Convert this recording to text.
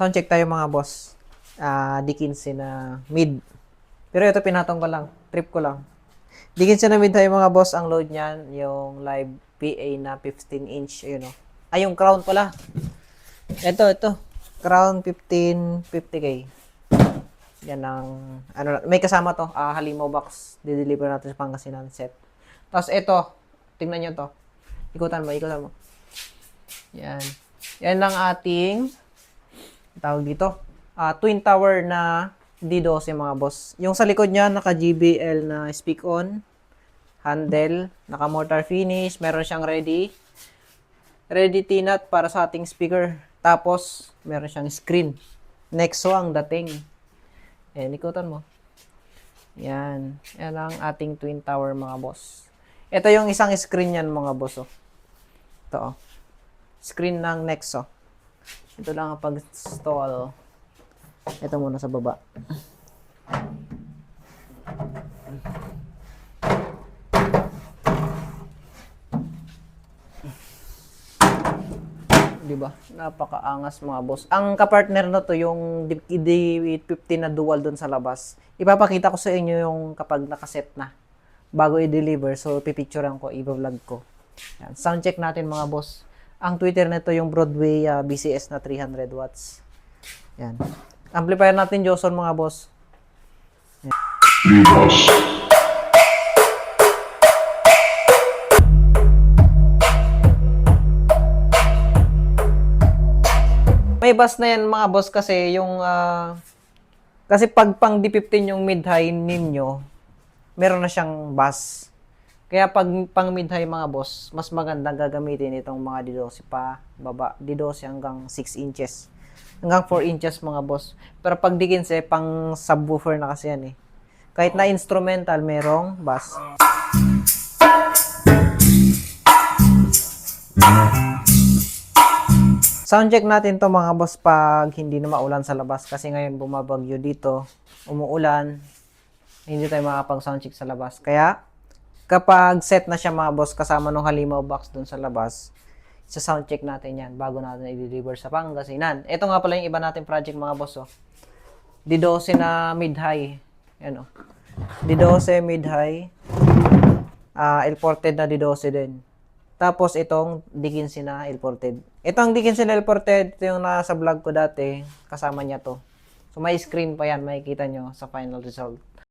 Sound check tayo mga boss. D15 na mid. Pero ito pinatong ko lang. Trip ko lang. D15 na mid tayo mga boss. Ang load niyan, yung live PA na 15 inch. Ayun o. Ay, yung crown pala. Ito. Crown 50K. Yan ang, may kasama to. Halimaw box. Dideliver natin sa Pangasinan set. Tapos ito. Tingnan nyo to. Ikutan mo. Yan. Yan lang ating tawag dito. Twin tower na D12 mga boss. Yung sa likod niya, naka JBL na speak on. Handle. Naka mortar finish. Meron siyang ready T-nut para sa ating speaker. Tapos, meron siyang screen. Nexo ang dating. Ikutan mo. Yan. Yan ang ating twin tower mga boss. Ito yung isang screen yan mga boss. Ito. Screen ng Nexo. Ito lang ang pag-install. Ito muna sa baba. Diba? Napakaangas mga boss. Ang kapartner na to, yung D15 na dual doon sa labas. Ipapakita ko sa inyo yung kapag nakaset na. Bago i-deliver. So, pipicturean ko, i-vlog ko. Yan. Sound check natin mga boss. Ang tweeter nito yung Broadway BCS na 300 watts. Yan. Amplifier natin Joson mga boss. Yan. May bass na yan mga boss kasi yung kasi pag pang D15 yung mid-high ninyo, meron na siyang bass. Kaya pag pang mid-high mga boss, mas maganda gagamitin itong mga D12 pa baba. D12 hanggang 6 inches. Hanggang 4 inches mga boss. Pero pag D15, pang subwoofer na kasi yan eh. Kahit na instrumental, merong bass. Soundcheck natin to mga boss pag hindi na maulan sa labas. Kasi ngayon bumabagyo dito, umuulan, hindi tayo makapag-soundcheck sa labas. Kaya, kapag set na siya mga boss kasama ng halimaw box dun sa labas, sa soundcheck natin yan bago natin i-deliver sa Pangasinan. Ito nga pala yung iba nating project mga boss. D12 na mid-high. Yan o. D12 mid-high. L-ported na D12 din. Tapos itong D15 na L-ported. Itong D15 na L-ported, ito yung nasa vlog ko dati. Kasama niya to. So may screen pa yan, makikita nyo sa final result.